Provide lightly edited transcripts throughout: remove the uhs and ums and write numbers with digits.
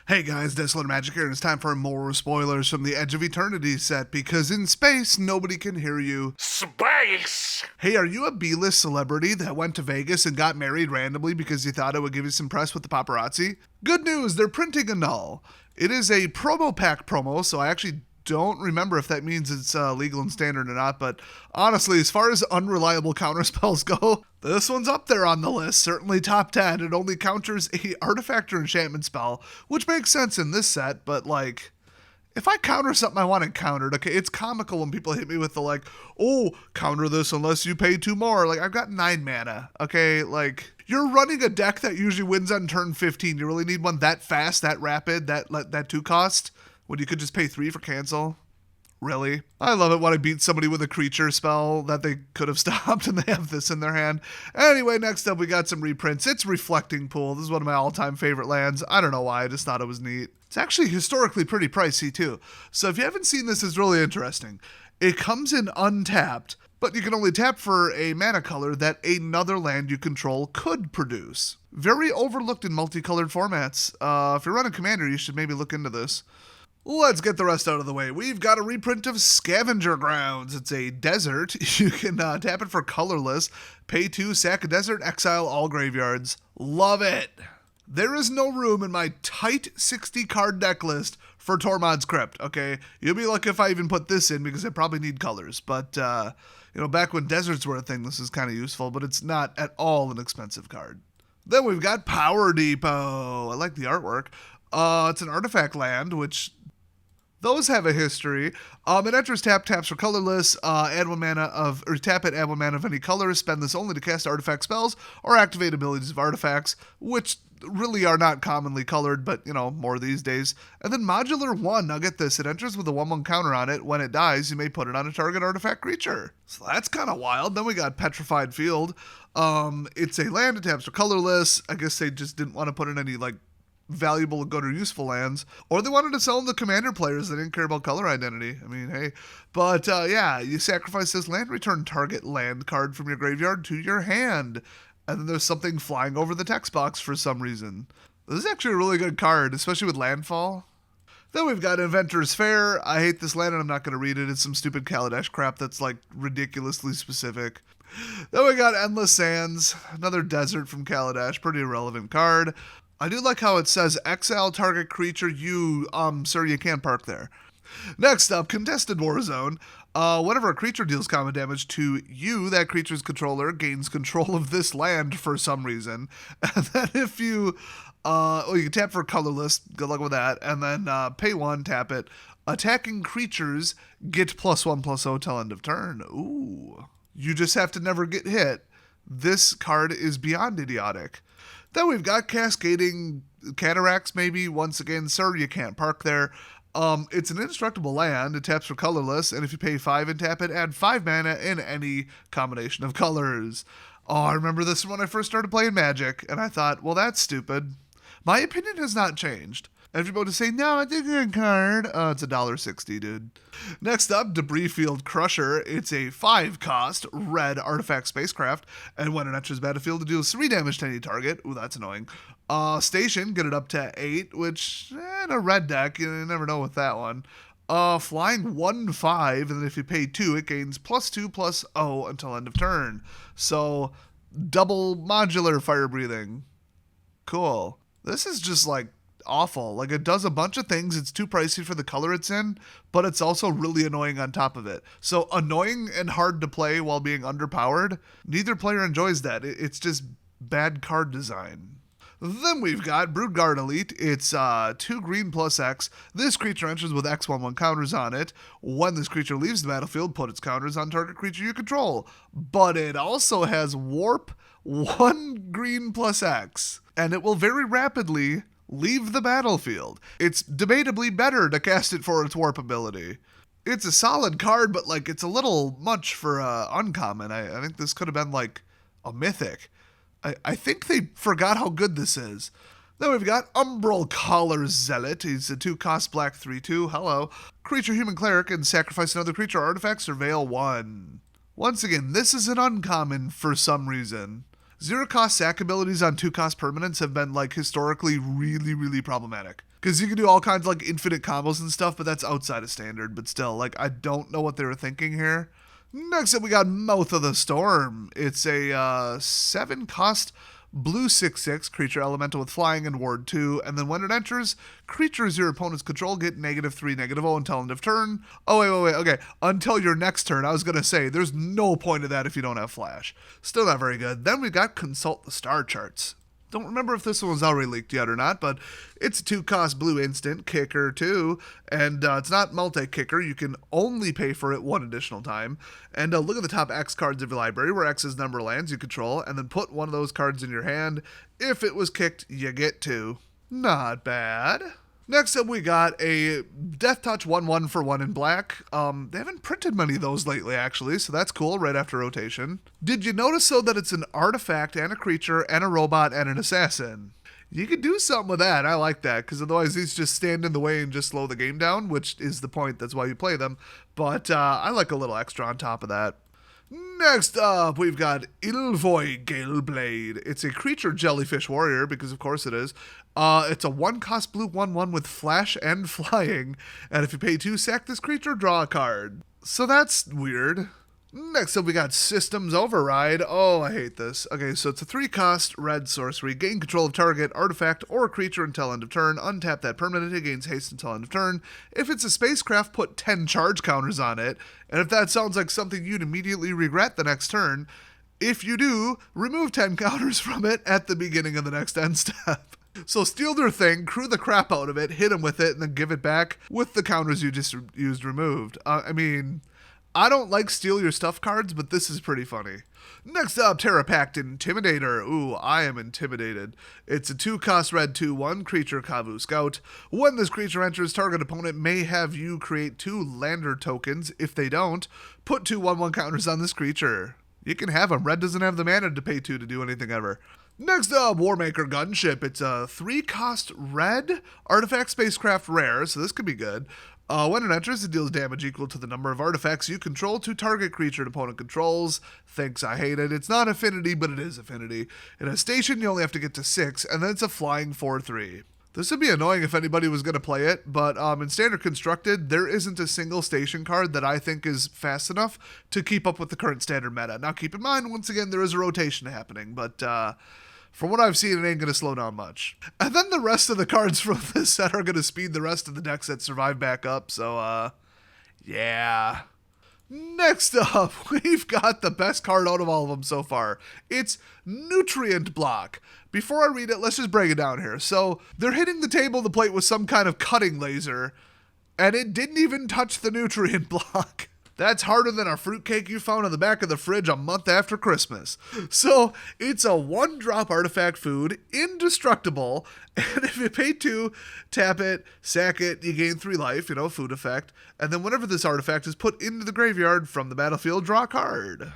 Hey guys, Desolate Magic here, and it's time for more spoilers from the Edge of Eternities set, because in space, nobody can hear you. Space! Hey, are you a B-list celebrity that went to Vegas and got married randomly because you thought it would give you some press with the paparazzi? Good news, they're printing a null. It is a promo pack promo, so I actually don't remember if that means it's legal and standard or not, but honestly, as far as unreliable counterspells go, this one's up there on the list, certainly top 10. It only counters a artifact or enchantment spell, which makes sense in this set, but like, if I counter something I want it countered, okay, it's comical when people hit me with the like, oh, counter this unless you pay 2 more. Like, I've got 9 mana, okay? Like, you're running a deck that usually wins on turn 15. You really need one that fast, that rapid, that 2 cost, when you could just pay 3 for cancel? Really? I love it when I beat somebody with a creature spell that they could have stopped and they have this in their hand. Anyway, next up we got some reprints. It's Reflecting Pool. This is one of my all-time favorite lands. I don't know why, I just thought it was neat. It's actually historically pretty pricey too. So if you haven't seen this, it's really interesting. It comes in untapped, but you can only tap for a mana color that another land you control could produce. Very overlooked in multicolored formats. If you're running Commander, you should maybe look into this. Let's get the rest out of the way. We've got a reprint of Scavenger Grounds. It's a desert. You can tap it for colorless, pay 2, sack a desert, exile all graveyards. Love it. There is no room in my tight 60 card deck list for Tormod's Crypt, okay? You'll be lucky if I even put this in because I probably need colors. But, back when deserts were a thing, this is kind of useful, but it's not at all an expensive card. Then we've got Power Depot. I like the artwork. It's an artifact land, which those have a history. It enters taps for colorless, add 1 mana of, or tap it, add 1 mana of any color, spend this only to cast artifact spells or activate abilities of artifacts, which really are not commonly colored, but, more these days. And then Modular 1, now get this, it enters with a 1/1 counter on it. When it dies, you may put it on a target artifact creature. So that's kind of wild. Then we got Petrified Field. It's a land, it taps for colorless. I guess they just didn't want to put in any, valuable, good, or useful lands, or they wanted to sell them to commander players that didn't care about color identity. I mean, hey. But, you sacrifice this land, return target land card from your graveyard to your hand, and then there's something flying over the text box for some reason. This is actually a really good card, especially with landfall. Then we've got Inventor's Fair. I hate this land and I'm not going to read it. It's some stupid Kaladesh crap that's, ridiculously specific. Then we got Endless Sands, another desert from Kaladesh, pretty irrelevant card. I do like how it says exile target creature, sir, you can't park there. Next up, Contested War Zone. Whenever a creature deals combat damage to you, that creature's controller gains control of this land for some reason. And then if you can tap for colorless, good luck with that, and then pay 1, tap it. Attacking creatures get +1/+0 till end of turn. Ooh. You just have to never get hit. This card is beyond idiotic. Then we've got Cascading Cataracts, maybe. Once again, sir, you can't park there. It's an indestructible land. It taps for colorless, and if you pay 5 and tap it, add 5 mana in any combination of colors. Oh, I remember this when I first started playing Magic, and I thought, well, that's stupid. My opinion has not changed. Everybody say, no, it's a good card. It's $1.60, dude. Next up, Debris Field Crusher. It's a 5-cost red artifact spacecraft, and when it enters battlefield, it deals 3 damage to any target. Ooh, that's annoying. Station, get it up to 8, which, in a red deck, you never know with that one. Flying 1/5, and then if you pay 2, it gains +2/+0 until end of turn. So, double modular fire breathing. Cool. This is just, awful. It does a bunch of things. It's too pricey for the color it's in, but it's also really annoying on top of it. So annoying and hard to play while being underpowered. Neither player enjoys that. It's just bad card design. Then we've got Broodguard Elite. It's 2 green plus X. This creature enters with X/1/1 counters on it. When this creature leaves the battlefield, put its counters on target creature you control. But it also has Warp, 1 green plus X. And it will very rapidly leave the battlefield. It's debatably better to cast it for its warp ability. It's a solid card, but it's a little much for uncommon. I think this could have been a mythic. I think they forgot how good this is. Then we've got Umbral Collar Zealot. He's a 2-cost black 3/2. Hello. Creature human cleric and sacrifice another creature artifact, surveil 1. Once again, this is an uncommon for some reason. 0-cost sack abilities on 2-cost permanents have been, historically really, really problematic. Because you can do all kinds of like infinite combos and stuff, but that's outside of standard. But still, like, I don't know what they were thinking here. Next up, we got Mouth of the Storm. It's a 7 cost blue 6/6 creature elemental with flying and ward 2, and then when it enters, creatures your opponents control get -3, -0 until end of turn. Oh, wait, okay. Until your next turn. I was going to say, there's no point of that if you don't have flash. Still not very good. Then we got Consult the Star Charts. Don't remember if this one was already leaked yet or not, but it's a 2 cost blue instant, kicker 2, and it's not multi-kicker. You can only pay for it 1 additional time. And look at the top X cards of your library, where X is the number of lands you control, and then put one of those cards in your hand. If it was kicked, you get 2. Not bad. Next up, we got a Death Touch 1/1 for 1 in black. They haven't printed many of those lately, actually, so that's cool, right after rotation. Did you notice, though, that it's an artifact and a creature and a robot and an assassin? You could do something with that. I like that, because otherwise these just stand in the way and just slow the game down, which is the point. That's why you play them. But I like a little extra on top of that. Next up, we've got Ilvoy Galeblade. It's a creature jellyfish warrior, because of course it is. It's a 1 cost blue 1/1 with flash and flying, and if you pay 2, sack this creature, draw a card. So that's weird. Next up, we got Systems Override. Oh, I hate this. Okay, so it's a 3 cost red sorcery. Gain control of target artifact or creature until end of turn. Untap that permanent. It gains haste until end of turn. If it's a spacecraft, put 10 charge counters on it. And if that sounds like something you'd immediately regret the next turn, if you do, remove 10 counters from it at the beginning of the next end step. So steal their thing, crew the crap out of it, hit them with it, and then give it back with the counters you just used removed. I don't like steal your stuff cards, but this is pretty funny. Next up, Terra Pact Intimidator. Ooh, I am intimidated. It's a 2 cost red 2/1 creature Kavu Scout. When this creature enters, target opponent may have you create 2 lander tokens. If they don't, put 2 1/1 counters on this creature. You can have them. Red doesn't have the mana to pay 2 to do anything ever. Next up, Warmaker Gunship. It's a 3 cost red artifact spacecraft rare, so this could be good. When it enters, it deals damage equal to the number of artifacts you control to target creature and opponent controls. Thanks, I hate it. It's not affinity, but it is affinity. In a station, you only have to get to 6, and then it's a flying 4/3. This would be annoying if anybody was going to play it, but in Standard Constructed, there isn't a single station card that I think is fast enough to keep up with the current Standard meta. Now, keep in mind, once again, there is a rotation happening, but from what I've seen, it ain't going to slow down much. And then the rest of the cards from this set are going to speed the rest of the decks that survive back up, so, yeah. Next up, we've got the best card out of all of them so far. It's Nutrient Block. Before I read it, let's just break it down here. So, they're hitting the table of the plate with some kind of cutting laser, and it didn't even touch the Nutrient Block. That's harder than a fruitcake you found in the back of the fridge a month after Christmas. So, it's a 1-drop artifact food, indestructible, and if you pay 2, tap it, sack it, you gain 3 life, food effect, and then whenever this artifact is put into the graveyard from the battlefield, draw a card.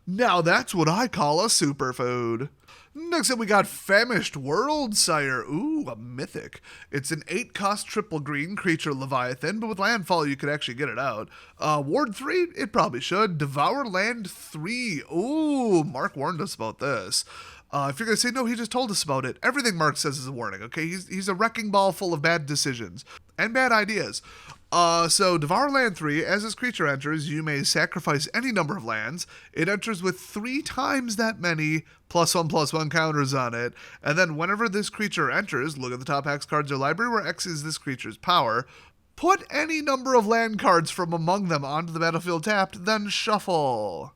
Now that's what I call a superfood. Next up, we got Famished World Sire. Ooh, a mythic. It's an 8 cost triple green creature Leviathan, but with landfall you could actually get it out. Ward 3, it probably should. Devour Land 3. Ooh, Mark warned us about this. If you're going to say, no, he just told us about it. Everything Mark says is a warning, okay? He's a wrecking ball full of bad decisions and bad ideas. So Devour Land 3, as this creature enters, you may sacrifice any number of lands. It enters with 3 times that many +1/+1 counters on it. And then whenever this creature enters, look at the top X cards of your library where X is this creature's power. Put any number of land cards from among them onto the battlefield tapped, then shuffle.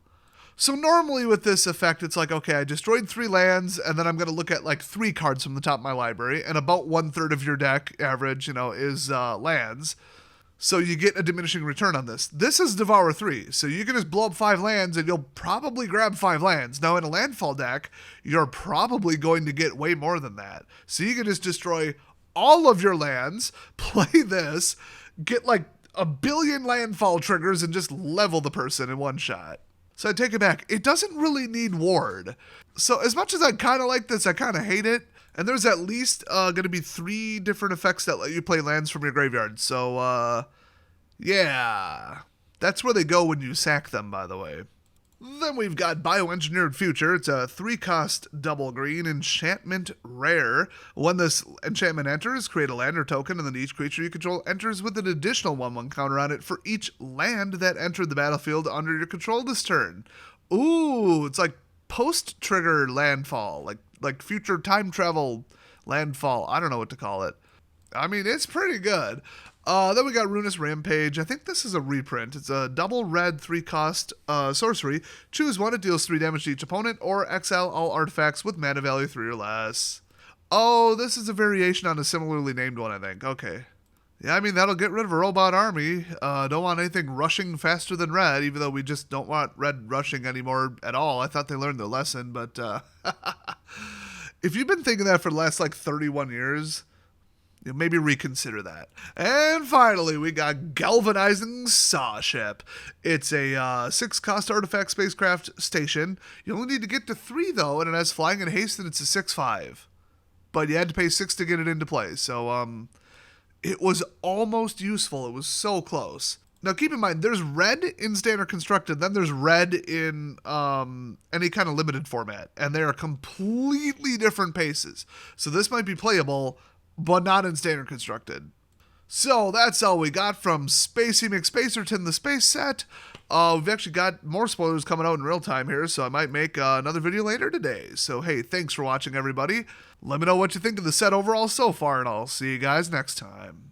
So normally with this effect, it's like, okay, I destroyed 3 lands, and then I'm going to look at like 3 cards from the top of my library, and about 1/3 of your deck average, is lands. So you get a diminishing return on this. This is Devour 3, so you can just blow up 5 lands and you'll probably grab 5 lands. Now in a landfall deck, you're probably going to get way more than that. So you can just destroy all of your lands, play this, get like 1 billion landfall triggers and just level the person in one shot. So I take it back. It doesn't really need ward. So as much as I kind of like this, I kind of hate it. And there's at least going to be 3 different effects that let you play lands from your graveyard. So, yeah. That's where they go when you sack them, by the way. Then we've got Bioengineered Future. It's a 3-cost double green enchantment rare. When this enchantment enters, create a land or token, and then each creature you control enters with an additional 1/1 counter on it for each land that entered the battlefield under your control this turn. Ooh, it's like post-trigger landfall, like future time travel landfall. I don't know what to call it. I mean, it's pretty good. Then we got Ruinous Rampage. I think this is a reprint. It's a double red 3-cost sorcery. Choose one, it deals 3 damage to each opponent, or exile all artifacts with mana value 3 or less. Oh, this is a variation on a similarly named one, I think. Okay. Yeah, I mean, that'll get rid of a robot army. Don't want anything rushing faster than red, even though we just don't want red rushing anymore at all. I thought they learned their lesson, but if you've been thinking that for the last, 31 years... maybe reconsider that. And finally, we got Galvanizing Sawship. It's a 6-cost artifact spacecraft station. You only need to get to 3, though, and it has flying and haste, and it's a 6/5. But you had to pay 6 to get it into play, so it was almost useful. It was so close. Now, keep in mind, there's red in Standard Constructed, then there's red in any kind of limited format, and they are completely different paces. So this might be playable, but not in Standard Constructed. So that's all we got from Spacey McSpacerton, the space set. We've actually got more spoilers coming out in real time here, so I might make another video later today. So hey, thanks for watching, everybody. Let me know what you think of the set overall so far, and I'll see you guys next time.